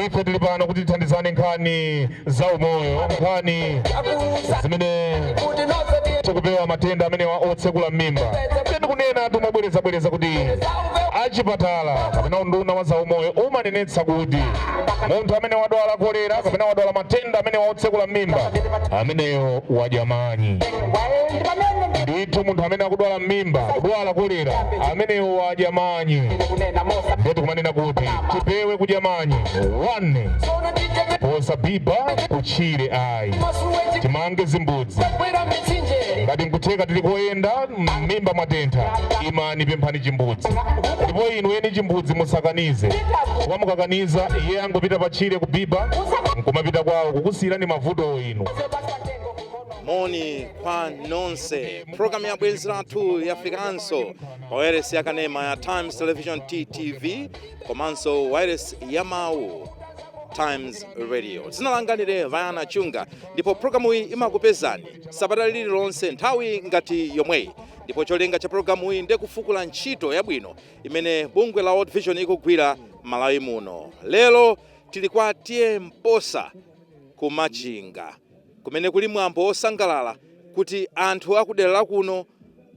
Ife tulipana kuti tithandizane nkhani za umoyo, nkhani zimene tikupewa matenda amene otsekula m'mimba. Kunena tumabwereza kuti achipatala kapena unduna wa za umoyo umanenetsa kuti munthu amene wadwala kolera kapena wadwala matenda amene otsekula m'mimba ameneyo wajamanyi. Ndithu munthu amene akudwala m'mimba, kudwala kolera ameneyo wajamanyi. Ndiye tikumanena kuti tipewe kujamanyi. One, posa biba kuchire ayi. Timange zimbudzi. Ngati nkutheka tili koyenda m'mimba mwatentha, imani pemphani chimbudzi. Ndipo inu eni chimbudzi musakanize. Kwa mukakaniza iye angopita pachire kubiba, nkumapita kwawo kukusiyirani mavuto inu. Moni kwa nonse. Program ya Bwenzi Lathu yafikanso pa wireless ya kanema ya Times Television TTV komanso wireless ya mawu Times Radio. Dzina langa ndine Vayana Chunga, ndipo programu iyi imakupezani sabata lililonse nthawi ngati yomweyi. Ndipo cholinga cha programu iyi ndiye kufukula ntchito yabwino imene bungwe la World Vision ikugwira Malawi muno. Lero tili kwa tiye mposa kumachinga, kumene kuli mwambo osangalala kuti anthu akudera la kuno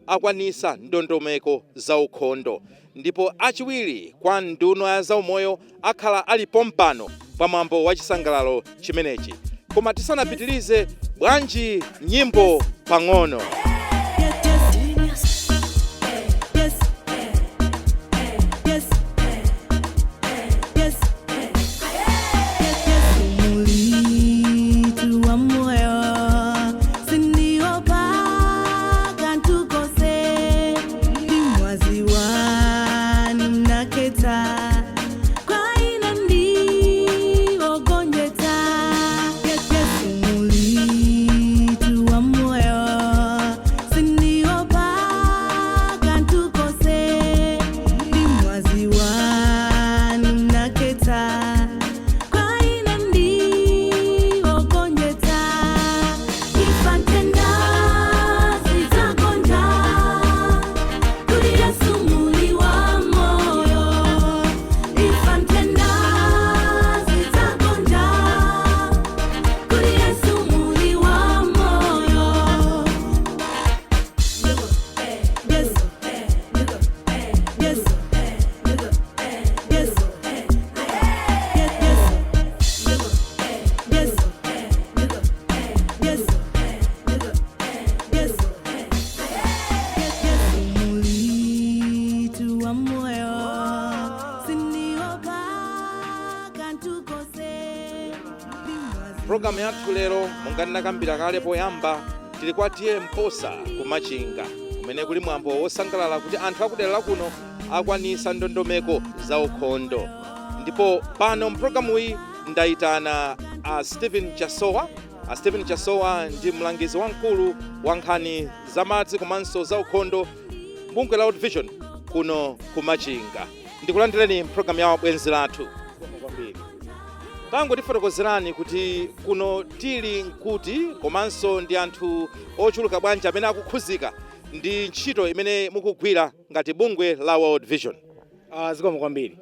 akwanisa ndondomeko za ukhondo. Ndipo achiwiri kwa nduna ya zaumoyo akhala alipo mpano pa mwambo wa chisangalalo chimenechi. Koma tisanapitirize, bwanji nyimbo pang'ono. Program yathu lero mungana kambira kale poyamba tili kwa tiye mposa kumachinga, kumene kuli mwambo wosangalala kuti anthu akudera la kuno akwanisa ndondomeko za ukhondo. Ndipo pano mprogramu iyi ndayitana Stephen Chasowa ndi mlangizi wamkulu wa nkhani za madzi komanso za ukhondo bungwe la World Vision kuno kumachinga. Ndikulandireni mprogramu ya Bwenzi Lathu. Tango tifotokozerani kuti kuno tili nkuti komanso ndi anthu ochuluka bwanji amene akukhuzika ndi ntchito imene mukugwira ngati bungwe la World Vision. Zikomo kwambiri.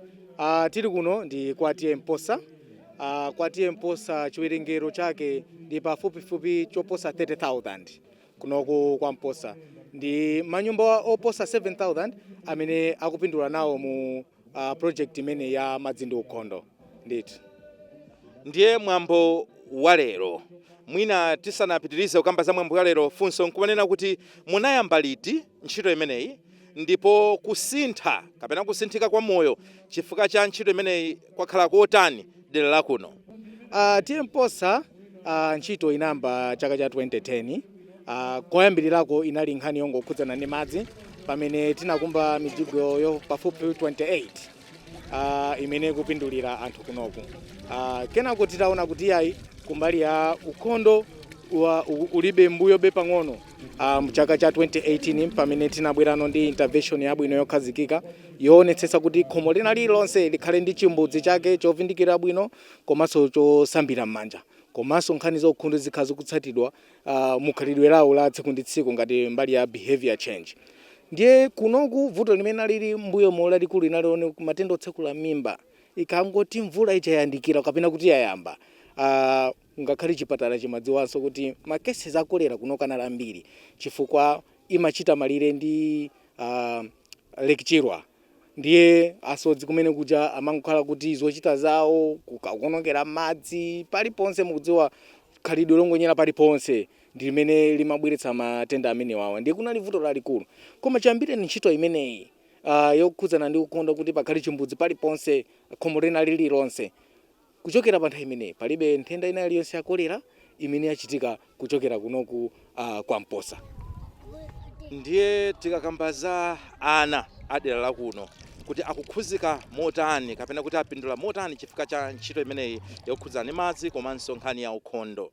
Tili kuno ndi kwa tiye mposa. Kwa tiye mposa chiwerengero chake ndi pafupifupi choposa 30,000 kunoku kwa mposa. Ndi manyumba oposa 7,000 amene akupindula nawo mu project imene ya madzi ndi ukhondo. Ndithu. Ndiye mwambo wa lero. Mwina tisanapitirize kukamba za mwambo wa lero, funso nkumanena kuti munayamba liti ntchito imeneyi, ndipo kusintha kapena kusinthika kwa moyo chifukwa cha ntchito imeneyi kwakhala kotani dera la kuno? Tiye mposa ntchito inamba chaka cha 2010. Koyambirirako inali nkhani yongokhudzana ndi madzi pamene tinakumba mijigo yo pafupi 28 imene kupindulira anthu kunoku. Kenako titaona kuti yayi kumbali ya ukhondo ulibe mbuyo be pang'ono mchaka cha 2018 pamene tinabwerano ndi intervention yabwino yokhazikika yoonetsetsa kuti khomo lina lililonse likhale ndi chimbudzi chake chovindikira bwino komanso chosambira m'manja komanso nkhani zaukhondo zikhala zikutsatidwa mukhalidwe lawo la tsiku ndi tsiku ngati mbali ya behavior change. Ndiye kunoku vuto limene lili mbuyo lalikulu linalione matenda otsekula mimba ikangoti mvula ichayandikira kapena kuti yayamba ngakhale chipatala chimadziwanso kuti makesi za kolera kunokana ambiri chifukwa imachita malire ndi lekchirwa. Ndiye asodzi kumene kuja amangokhala kuti zochita zawo kukaonongera madzi paliponse mukudziwa khalidwe longonyera paliponse ndi limene limabweretsa matenda amene wawa. Ndiye kunali vuto lalikulu koma chambire ni ntchito imeneyi yokhudzana ndi ukhondo kuti pakhale chimbudzi paliponse khomo lina lililonse. Kuchokera pa nthawi imeneyi palibe nthenda ina iliyonse ya kolera imene yachitika kuchokera kunoku kwa Mposa. Ndiye tikakambaza ana adera la kuno kuti akukhuzika motani kapena kuti apindula motani chifukwa cha ntchito imeneyi yokhudzana ndi madzi komanso nkhani ya ukhondo.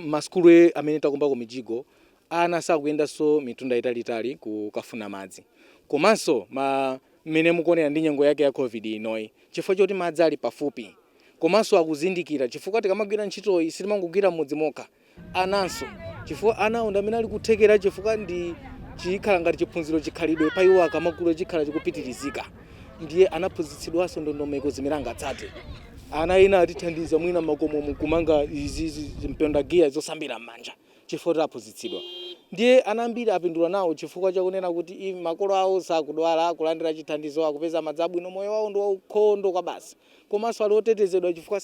Masukulu amene takumba ku mijigo ana sakuyendanso mitunda italitali kukafuna madzi komanso mmene mukuonera ndi nyengo yake ya COVID inoyi chifukwa choti madzi ali pafupi komanso akuzindikira chifukwa tikamagwira ntchitoyi sitimangogwira mmodzi mokha ananso chifukwa ana onda amene ali kuthekera chifukwa ndi chikhala ngati chiphunziro chikhalidwe pa iwo akamakulu chikhala chikupitirizika. Ndiye anaphunzitsidwanso ndondomeko zimene angatsate. Ana ena atithandiza mwina makomo mukumanga izi mpenda zosambira m'manja chifukwa aphunzitsidwa. Ndiye ana ambiri apindula nawo chifukwa chakunena kuti makolo awo sakudwala kulandira chithandizo akupeza madzi abwino moyo wawo ndi waukhondo kwa basi komanso ali otetezedwa chifukwa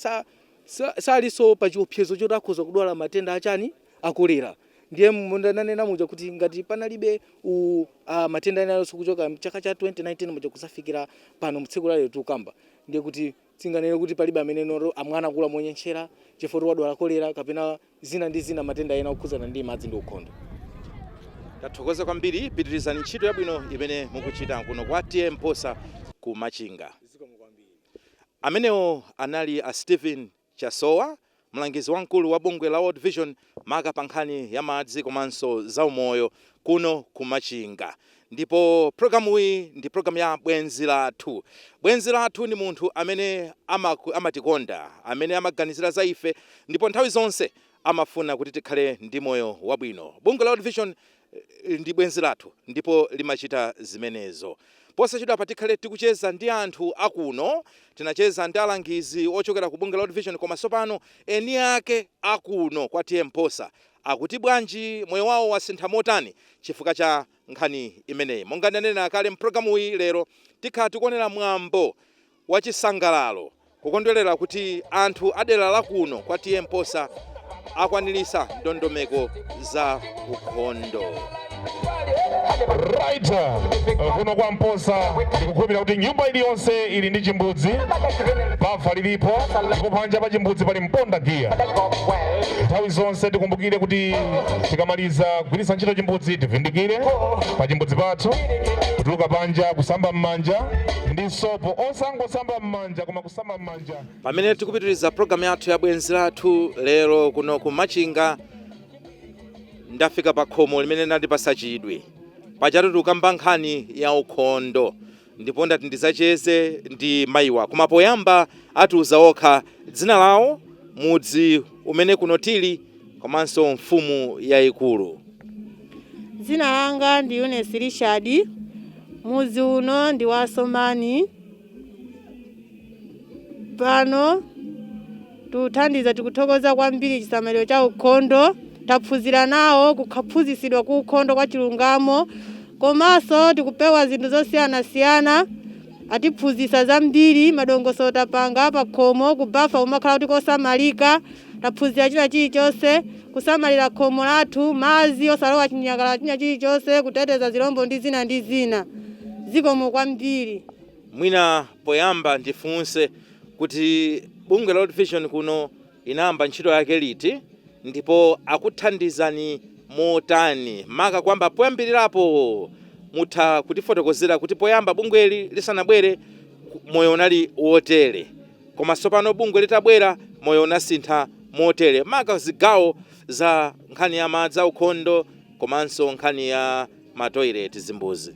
saliso pa chiopsezo choti akhoza kudwala matenda achani akolera. Ndiye mundananena muja kuti ngati panalibe matenda ena alonso kuchoka mchaka cha 2019 muja kusafikira pano mtsiku lale tukamba ndiye kuti tinganene kuti palibe amene amwana kula monyenchera chifukwa wadwala kolera kapena zina ndi zina matenda ena okhudzana ndi madzi ndi ukhondo. Tathokoza kwambiri, pitirizani ntchito yabwino imene mukuchita kuno kwa Mposa ku Machinga. Amenewo anali a Stephen Chasowa, mlangizi wamkulu wa bungwe la World Vision maka pa nkhani ya madzi komanso zaumoyo kuno ku Machinga. Ndipo programu iyi ndi programu ya Bwenzi Lathu. Bwenzi Lathu ni munthu amene amatikonda, amene amaganizira za ife ndipo nthawi zonse amafuna kuti tikhale ndi moyo wabwino. Bungwe la World Vision ndi Bwenzi Lathu ndipo limachita zimenezo. Posachedwa patikhale tikucheza ndi anthu akuno, tinacheza ndi alangizi ochokera ku bungwe la World Vision koma sopano eni ake akuno kwa Mposa akuti bwanji moyo wawo wasintha motani chifukwa cha nkhani imeneyi. Monga ndanena kale mpulogalamu iyi lero tikhala tikuonera mwambo wa chisangalalo kukondwerera kuti anthu adera la kuno kwa Mposa akwanilisa ndondomeko za ukhondo. Right, kuno kwa Mposa ndikukhulupirira kuti nyumba iliyonse ili ndi chimbudzi, bafa lilipo, ndipo panja pa chimbudzi pali mponda giya. Nthawi zonse tikumbukire kuti tikamaliza kugwiritsa ntchito chimbudzi tivindikire pa chimbudzi pathu, kutuluka panja kusamba m'manja ndi sopo, osangosamba m'manja koma kusamba m'manja. Pamene tikupitiriza programu yathu ya Bwenzi Lathu lero kuno ku Machinga, ndafika pa khomo limene ndandipasa chidwi pachatu tukamba nkhani ya ukhondo ndipo ndati ndizacheze ndi mayiwa koma poyamba atiuza okha dzina lawo, mudzi umene kuno tili komanso mfumu yayikulu. Dzina langa ndi Eunice Richard, mudzi uno ndi wa Somani. Pano tuthandiza tikuthokoza kwambiri chisamaliro cha ukhondo, taphunzira nawo kukaphunzisidwa ku ukhondo kwa chilungamo komanso tikupewa zinthu zosiyana-siyana, atiphunzitsa zambiri madongoso tapanga pa khomo kubafa umakhala kuti kosamalika, taphunzira china chilichonse kusamalira khomo lathu, madzi osalowa chinyakala china chilichonse, kuteteza zilombo ndi zina ndi zina. Zikomo kwambiri. Mwina poyamba ndifunse kuti bungwe la World Vision kuno inayamba ntchito yake liti ndipo akuthandizani motani, maka kwamba poyambirirapo mutha kutifotokozera kuti poyamba bungweli lisanabwere moyo unali wotere koma sopano bungwe litabwera moyo unasintha motere maka zigawo za nkhani ya madzi aukhondo komanso nkhani ya matoilet zimbuzi.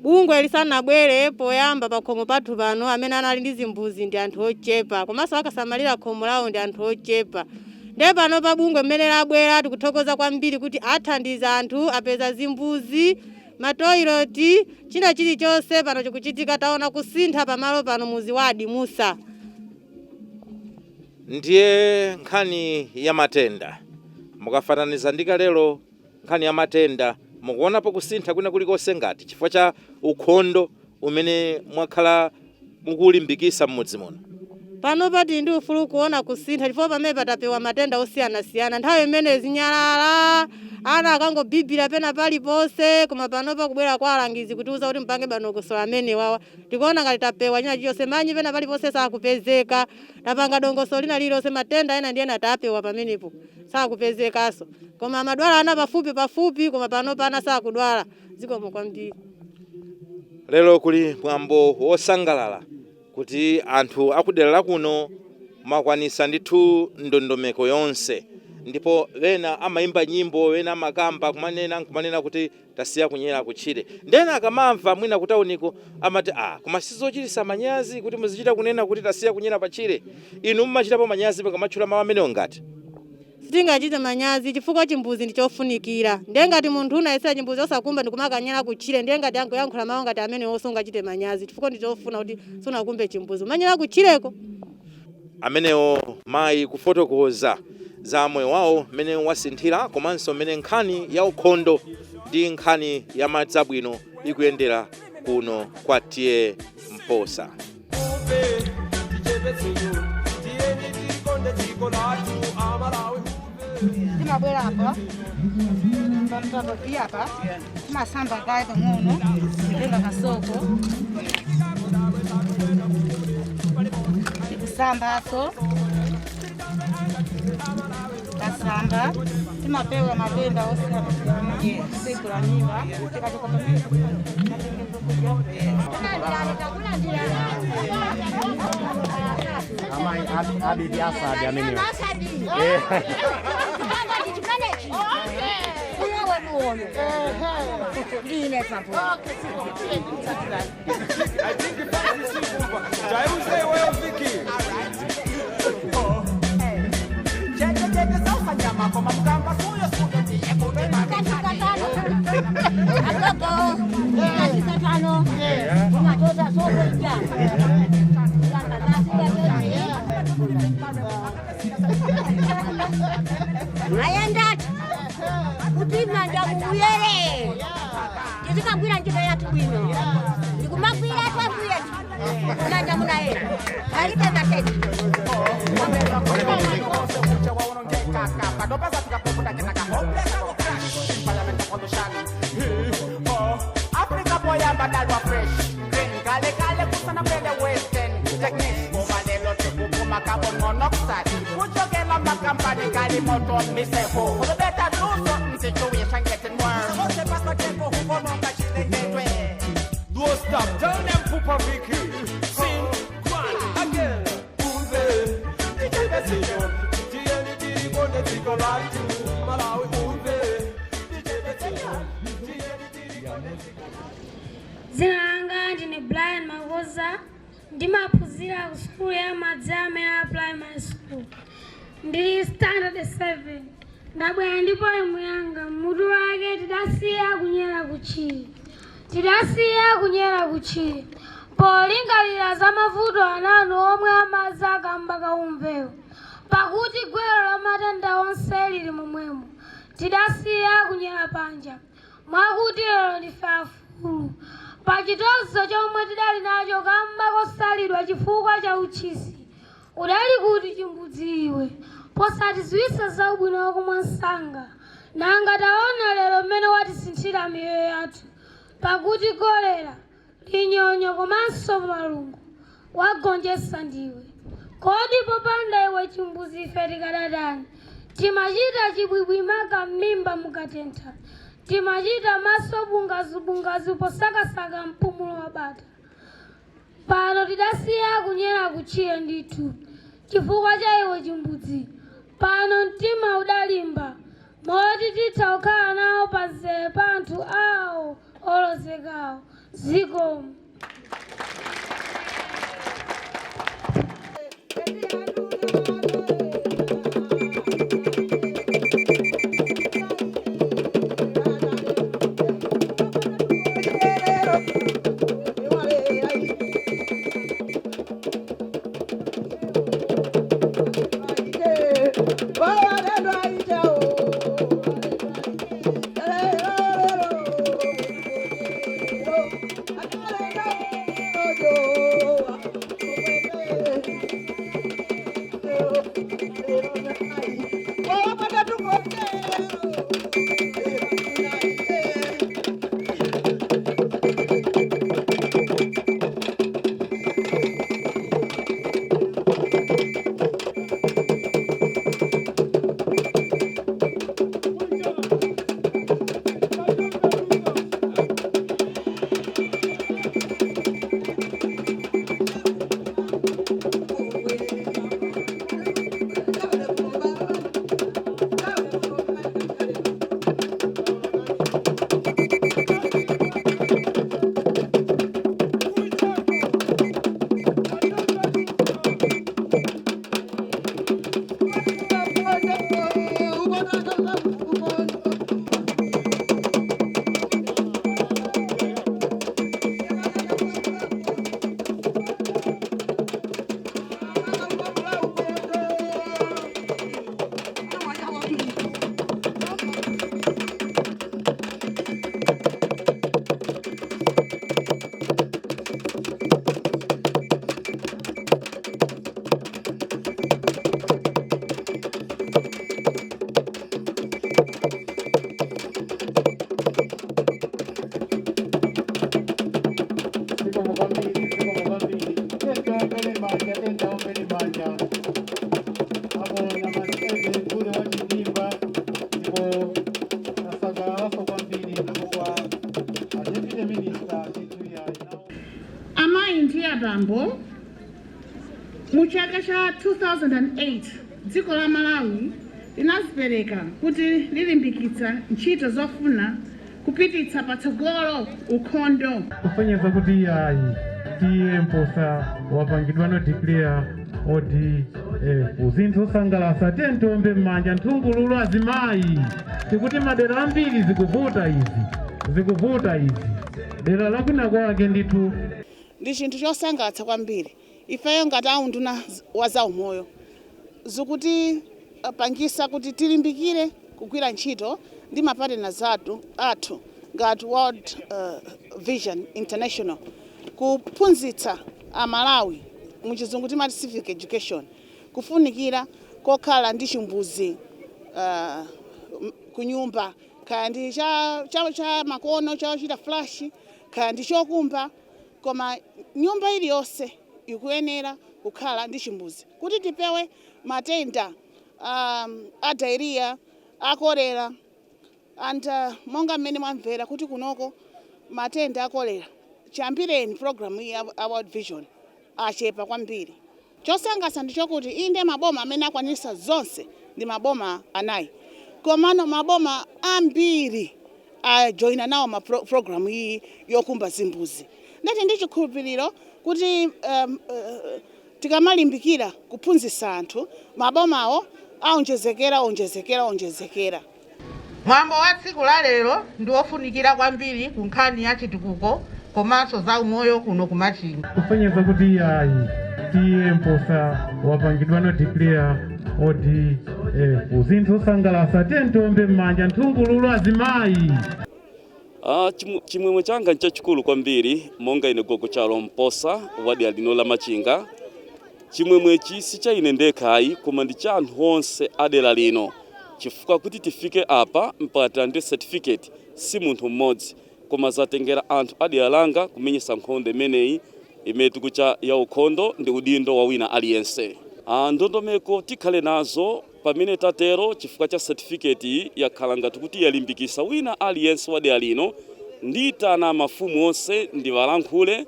Bungwe lisanabwere poyamba pakhomo pathu pano amene anali ndi zimbuzi ndi anthu ochepa komanso akasamalira khomo lawo ndi anthu ochepa. Ndiye pano pa bungwe mmene labwera tikuthokoza kwambiri kuti athandiza anthu apeza zimbuzi matoilet china chilichonse pano chikuchitika taona kusintha pamalo pano muzi wa Adimusa. Ndiye nkhani ya matenda mukafananiza ndika lero nkhani ya matenda mukuonapo kusintha kwina kulikonse ngati chifukwa cha ukhondo umene mwakhala mukulimbikisa mmudzi muno? Pano pati ndi ufulu kuona kusintha chifukwa pamene patapewa matenda osiyanasiyana nthawi imene zinyalala ana akangobibira pena paliponse koma pano pakubwera kwa alangizi kutiuza kuti mpange banokosola amene wawa tikuona ngati tapewa nyina chiyonse manyi pena paliponse sakupezeka tapanga dongoso lina lilonse matenda ena ndiyena tapewa pamenepo sakupezekaso koma madwala ana pafupi koma pano pana sakudwala zikomo kwambiri. Lero kuli mwambo wosangalala kuti anthu akudera la kuno makwanisa ndithu ndondomeko yonse ndipo wena amaimba nyimbo wena amakamba kumanena kuti tasiya kunyera kutchire ndena akamamva mwina kutauniko amati koma sizochitisa manyazi kuti muzichita kunena kuti tasiya kunyera pachire inu mumachitapo manyazi pakamatchula mawu amenewo ngati? Sitingachite manyazi chifukwa chimbuzi ndi chofunikira ndiye ngati munthu unayesera chimbuzi osakumba ndikumakanyera kutchire ndiye ngati yankhula mawu ngati amene osungachite manyazi chifukwa ndichofuna kuti sunakumbe chimbuzi umanyera kutchireko. Amenewo mayi kufotokoza za moyo wawo mmene wasinthira komanso mmene nkhani ya ukhondo ndi nkhani ya madzi abwino ikuyendera kuno kwa tiye Mposa. Timabwera apa pamtapa pia apa timasamba kaye pang'ono kutenga kasoko tikusambaso kasamba timapewa matenda osiyana sekula mimba ayandati kuti manja muyere tikambira njira yatu bwino ndikumagwira twagwira manja munaye alibe matenda Africa boy ambadalwa fresh kale kale kusana mbele western techniques kubalelo tukuma carbon monoxide kujogela makampani kali moto miseho for the better do something situation getting worse so se pasa tempo huko no kachileketwe do stop tell them pupa Vicky sing one again uze dijebesiyo tieni bonde tikolatu malawi uze dijebesiyo Zina langa ndine Brian Magoza ndimaphunzira ku school ya Madzamela Primary School ndili standard 7 ndabwera ndi poemu yanga mutu wake tidasiya kunyera kutchire polingalira za mavuto ananu omwe amadzi akamba kaumvewo pakuti gwero la matenda onse lili momwemo tidasiya kunyera panja mwakuti lero ndife afulu pachitonzo chomwe tidali nacho kamba kosalidwa chifukwa cha uchisi udali kuti chimbudzi iwe posatiziwisa za ubwino wako mwansanga nanga taona lero mmene watisinthira miyoyo yathu pakuti kolera linyonyo komanso malungo wagonjetsa ndiwe kodi popanda iwe chimbudzi ife tikadatani timachita chibwibwi maka m'mimba mukatentha timachita maso bungazu posakasaka mpumulo wa bata pano tidasiya kunyera kutchire ndithu chifukwa cha iwe chimbudzi. Pano mtima udalimba moti titha kukhala nawo panzere pa anthu awo olozekawo. Zikomo. Bambo mu chaka cha 2008 dziko la Malawi linazipereka kuti lilimbikitsa ntchito zofuna kupititsa patsogolo ukhondo. Kufanyeza kuti ayi tiye mposa wapangidwa no declare odi uzinthu sangalasa tentombe mmanja nthungululu azimayi tikuti madera ambiri zikuvuta izi dera lakwina kwake ndithu ndi chinthu chosangalatsa kwambiri. Ifeyo ngati aunduna wa zaumoyo zikuti pangisa kuti tilimbikire kugwira ntchito ndi mapartners athu ngati World Vision International kuphunzitsa Amalawi muchizungu timati civic education kufunikira kokhala ndi chimbuzi kunyumba kaya ndi cha makono chachita flash kaya ndi chokumba koma nyumba iliyonse ikuyenera kukhala ndi chimbuzi kuti tipewe matenda a diarrhea, a cholera and monga mmene mwamvera kuti kunoko matenda a cholera chambireni program iyi ya World Vision achepa kwambiri. Chosangalatsa ndichokuti inde maboma amene akwanisa zonse ndi maboma 4 komano maboma ambiri ajoina nawo program iyi yokumba zimbuzi. Ndati ndi chikhulupiriro kuti tikamalimbikira kuphunzitsa anthu mabomawo aonjezekera. Mwambo wa tsiku la lero ndi wofunikira kwambiri ku nkhani ya chitukuko komanso za umoyo kuno kumachinga. Kufanyeza kuti ayi tiye mposa wapangidwa no declare odi uzinthu sangalasa tentombe mmanja nthungululu azimayi. Chimwemwe changa nchachikulu kwambiri monga ine gogo chalo mposa wadi alino la machinga. Chimwemwechi sichaine ndekhayi koma ndi cha anthu onse adera lino chifukwa kuti tifike apa mpaka ndi certificate si munthu mmodzi koma zatengera anthu adera langa kumenyesa nkhondo imeneyi imene tikucha ya ukhondo ndi udindo wa wina aliyense. Ndondomeko tikhale nazo pamene tatero chifukwa cha certificate yakhala ngati kuti yalimbikisa wina aliyense wadera lino nditana mafumu onse ndi walankhule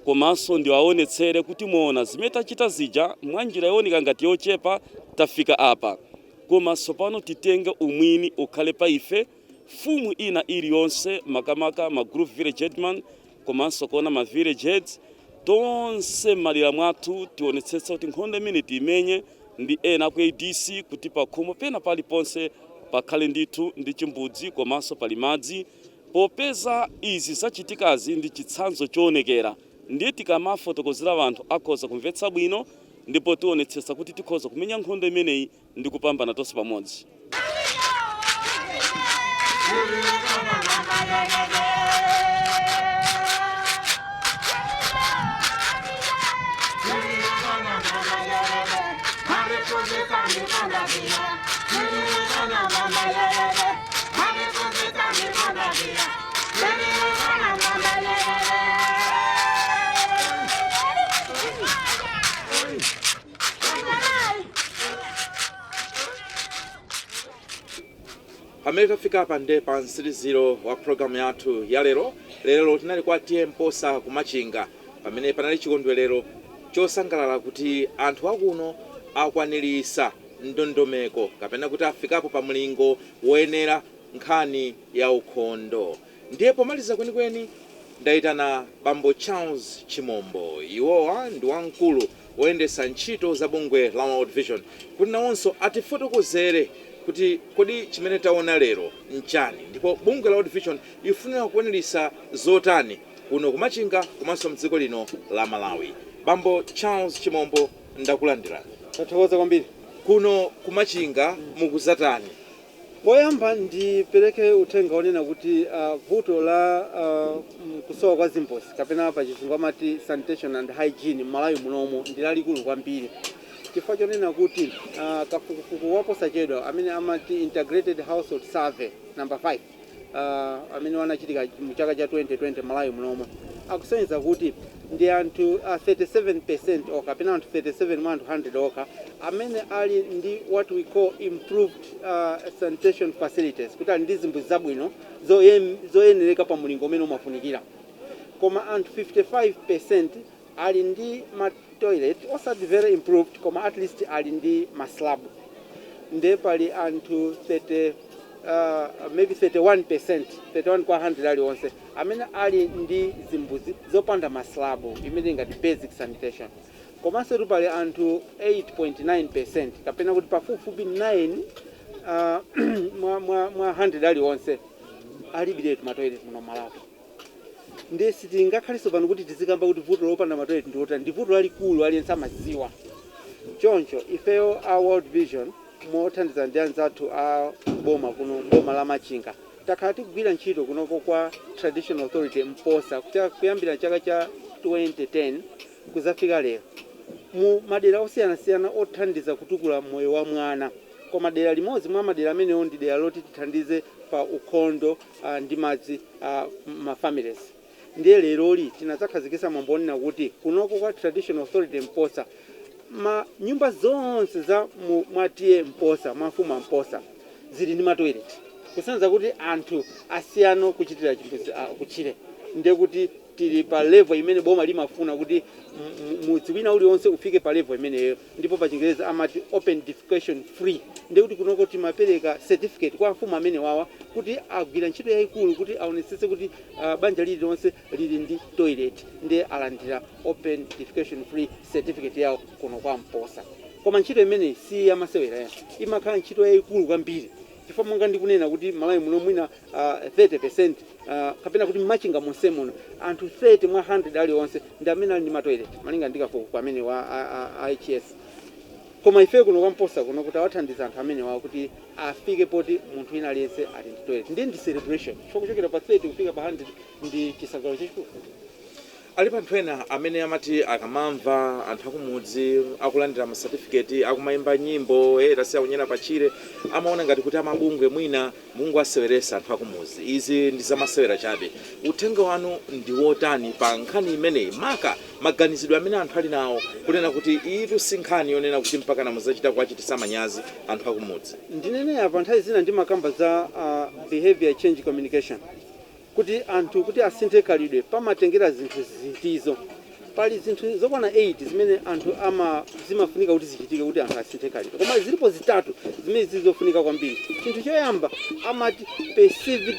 komanso ndiwaonetsere kuti muona zimene tachita zija mwa njira yooneka ngati yochepa tafika apa. Komanso pano titenge umwini ukhale pa ife, fumu ina iliyonse makamaka ma group village headman komanso kuona ma village heads tonse malira mwathu tionetsetsa kuti nkhondo imene timenye ndi ena ku ADC kuti pakhomo pena paliponse pakhale ndithu ndi chimbudzi komanso pali madzi. Popeza izi zachitikazi ndi chitsanzo choonekera, ndiye tikamafotokozera anthu akhoza kumvetsa bwino ndipo tionetsetsa kuti tikhoza kumenya nkhondo imeneyi ndi kupambana tonse pamodzi. Pamene tafika pa nde pa mtsiriziro wa programu yathu ya lero tinali kwa Mposa kumachinga pamene panali chikondwerero chosangalala kuti anthu akuno akwanirisa ndondomeko kapena kuti afikapo pa mlingo woyenera nkhani ya ukhondo. Ndiye pomaliza kwenikweni ndayitana Bambo Charles Chimombo, iwowa ndi wamkulu woyendesa ntchito za bungwe la World Vision, kuti nawonso atifotokozere kuti kodi chimene taona lero nchani ndipo bungwe la World Vision ifunira kuonelisa zotani kuno kumachinga komanso mdziko lino la Malawi. Bambo Charles Chimombo, ndakulandirani. Tathokoza kwambiri. Kuno kumachinga mukuzatani? Poyamba ndipereke uthenga onena kuti vuto la kusowa kwa zimbozi kapena pa chizungu amati sanitation and hygiene Malawi munomo ndi lalikulu kwambiri. Chifukwa chonena kuti kafukufuku waposachedwa amene amati integrated household survey number 5 amene wanachitika mu chaka cha 2020 Malawi munomo akusonyeza kuti ndi anthu 37% oka kapena anthu 37 mwa anthu 100 oka amene ali ndi what we call improved sanitation facilities, kuti ali ndi zimbuzi zabwino zoyenereka pa mulingo umene umafunikira. Koma anthu 55% ali ndi ma toilet osati very improved koma at least ali ndi maslab. Nde pali anthu maybe 31% kwa 100 ali onse amene ali ndi zimbuzi zopanda maslabu imene ngati basic sanitation. Komanso pali anthu 8.9% kapena kuti pafupifupi 9 mwa 100 ali onse alibe matoilet muno Malawi. Ndiye sitingakhaliso pano kuti tizikamba kuti vuto lopanda matoilet ndi vuto lalikulu aliyense amaziwa. Choncho ifeyo a World Vision mothandiza ndi anzathu a boma kuno boma la Machinga takhala tikugwira ntchito kunoko kwa Traditional Authority Mposa kuyambira chaka cha 2010 kuzafika lero mu madera osiyanasiyana othandiza kutukula moyo wa mwana. Koma dera limodzi mwa madera amenewo ndi dera loti tithandize pa ukhondo ndi madzi ma families. Ndiye leroli tinadzakhazikitsa mwambo kuti kunoko kwa Traditional Authority Mposa ma nyumba zonse za mwatiye Mposa mafuma Mposa zili ndi matoilet, kusanza kuti anthu asiyano kuchitira chimbuzi kuchire. Ndiye kuti tili pa level imene boma limafuna kuti mudzi wina uliwonse ufike pa level imeneyo, ndipo pa Chingereza amati open defecation free. Ndiye kuti kunoko timapereka certificate kwa mfumu amene wawa kuti agwira ntchito yayikulu kuti aonetsetse kuti banja lililonse lili ndi toilet, ndiye alandira open defecation free certificate yawo kuno kwa Mposa. Koma ntchito imene si yamasewera, imakhala ntchito yayikulu kwambiri. Chifukwa monga ndikunena kuti Malawi muno mwina 30% kapena kuti Machinga monse muno anthu 30 mwa 100 ali onse ndi amene ali ndi matoilet malinga ndikafukufuku amene wa IHS. Koma ife kuno kwa Mposa kuno kuti awathandiza anthu amene wawo kuti afike poti munthu wina aliyense ali ndi toilet. Ndiye ndi celebration chifukwa kuchokera pa 30 kufika pa 100 ndi chisangalalo chachikulu. Ali panthu ena amene amati akamamva anthu akumudzi akulandira ma certificate akumayimba nyimbo tasiya kunyera pachire amaona ngati kuti amabungwe mwina mungu aseweresa anthu akumudzi. Izi ndi zamasewera chabe. Uthenga wanu ndi wotani pa nkhani imeneyi maka maganizidwe amene anthu ali nawo kunena kuti itu si nkhani yonena kuti mpaka na muzachita kuachitisa manyazi anthu akumudzi? Ndinene apa nthawi zina ndi makamba za behavior change communication kuti anthu kuti asinthe khalidwe pamatengera zinthu zitizo. pali zinthu zokwana 8 zimene anthu zimafunika kuti zichitike kuti anthu asinthe khalidwe, koma zilipo zitatu zimene zizofunika kwambiri. Chinthu choyamba amati perceived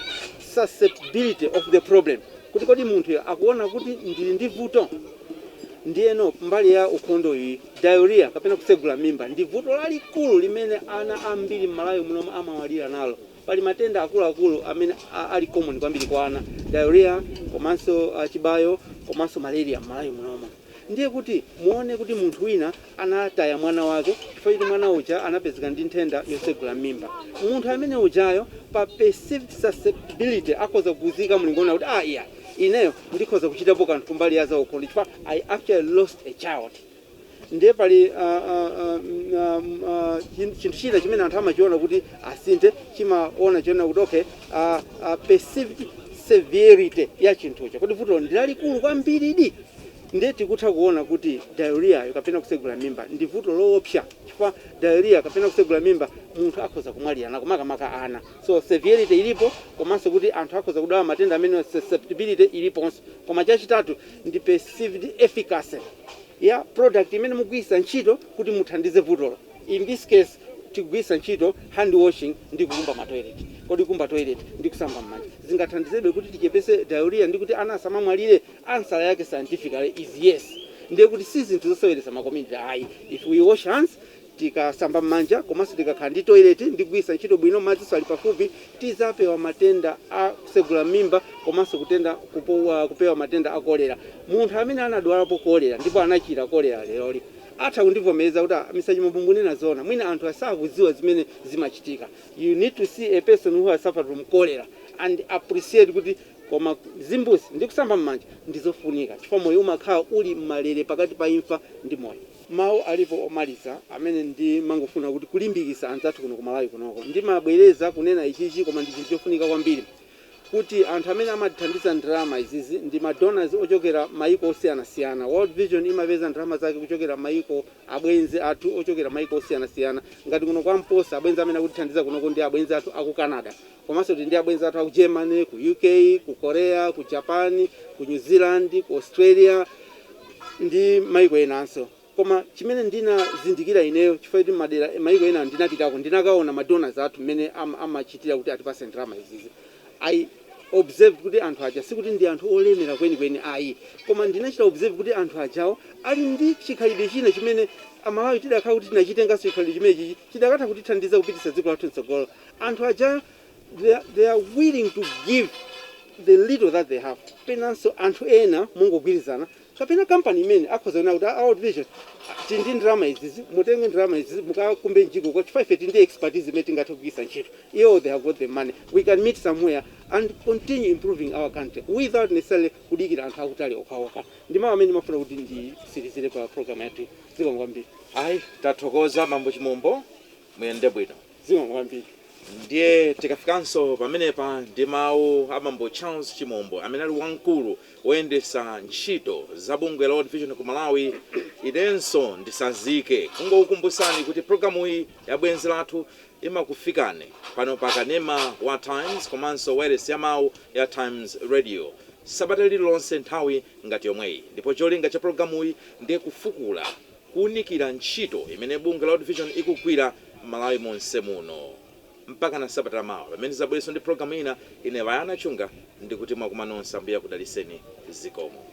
susceptibility of the problem, kuti kodi munthu akuona kuti ndili ndi vuto. Ndiyeno mbali ya ukhondo iyi diarrhea kapena kusegula mimba ndi vuto lalikulu limene ana ambiri m'Malawi muno amawalira nalo. Pali matenda akuluakulu amene ali common kwambiri kwa ana, diarrhea komanso chibayo komanso malaria m'Malawi munomo. Ndiye kuti muone kuti munthu wina anataya mwana wake chifukwa kuti mwana uja anapezeka ndi nthenda yosegula mimba. Munthu amene ujayo pa perceived susceptibility akhoza kuguzika mulingona kuti iya ineyo ndikhoza kuchitapo kanthu kumbali ya za ukhondo chifukwa I actually lost a child. Ndiye pali chinthu china chimene anthu amachiona kuti asinthe chimaona chiona kuti okay, perceived severity ya chinthucho kuti vuto ndilalikulu kwambiri. Ndiye tikutha kuona kuti diarrhea kapena kusegula mimba ndi vuto loopsa chifukwa diarrhea kapena kusegula mimba munthu akhoza kumwalira nako makamaka ana. So severity ilipo komanso kuti anthu akhoza kudwala matenda amene susceptibility iliponso. Koma chachitatu ndi perceived efficacy ya product imene mugwisa ntchito kuti muthandize vutolo. In this case tikugwisa ntchito hand washing ndi kukumba matoilet. Kodi kumba toilet ndi kusamba m'manja zingathandizebe kuti tichepese diarrhea ndi kuti ana asamamwalire? Answer yake scientifically is yes. Ndiye kuti si zinthu zoseweretsa makomiti ayi. If we wash hands, tikasamba m'manja komanso tikakhala ndi toilet ndi kugwisa ntchito bwino madzi ali pafupi, tizapewa matenda a kusegula mimba komanso kupewa matenda a kolera. Munthu amene anadwalapo kolera ndipo anachira kolera leroli atha kundivomereza kuti misaji mabungunena zona mwina anthu asakuziwa zimene zimachitika. You need to see a person who has suffered from cholera and appreciate kuti koma zimbuzi ndi kusamba m'manja ndizofunika chifukwa moyo umakhala uli malere pakati pa imfa ndi moyo. Mawu alipo omaliza amene ndi mangofuna kuti kulimbikisa anzathu kuno ku Malawi kunoko ndimabwereza kunena ichichi koma ndi chinthu chofunika kwambiri kuti anthu amene amathandiza ndalama izizi ndi madonors ochokera maiko osiyanasiyana. World Vision imapeza ndalama zake kuchokera maiko abwenzi athu ochokera maiko osiyanasiyana. Ngati kuno kwa Mposa abwenzi amene akutithandiza kunoko ndi abwenzi athu aku Canada komanso ndi abwenzi athu aku Germany, ku UK, ku Korea, ku Japan, ku New Zealand, ku Australia ndi maiko enanso. Koma chimene ndinazindikira ineyo chifukwa kuti madera maiko ena ndinapitako ndinakaona madonors athu mmene amachitira kuti atipase ndalama izizi. I observed kuti anthu aja sikuti ndi anthu olemera kwenikweni ayi, koma ndinachita observe kuti anthu ajawo ali ndi chikhalidwe china chimene Amalawi tidakhala kuti tinachitenganso chikhalidwe chimenechi chidakatha kutithandiza kupititsa dziko lathu mtsogolo. Anthu aja they are willing to give the little that they have. Penanso anthu ena mungogwirizana kapena company imene akhoza kuona kuti World Vision tindi ndalama izizi mutenge ndalama izizi mukakumbe njiko kwa chifukwa ife tindi expertise imene tingathe kugwisa ntchito. They have got the money. We can meet somewhere and continue improving our country without necessarily kudikira anthu akutali okhaokha. Ndi mawu amene mafuna kuti ndisirizire pa program yathu. Zikomo kwambiri. Ayi tathokoza mambo chimombo muyende bwino. Zikomo kwambiri. Ndiye tikafikanso pamenepa ndi mawu amambo Charles Chimombo amene ali wamkulu woyendesa ntchito za bungwe la World Vision ku Malawi. Idenso ndisazike kungokukumbusani kuti programu iyi ya Bwenzi Lathu imakufikani pano pa kanema wa Times komanso wireless ya mawu ya Times Radio sabata lililonse nthawi ngati yomweyi, ndipo cholinga cha programu iyi ndiye kufukula kuunikira ntchito imene bungwe la World Vision ikugwira Malawi monse muno. Mpaka na sabata mawa pamene zabwereso ndi programu ina ine Vayana Chunga ndikuti mwakumanonsa mbiya kudaliseni zikomo.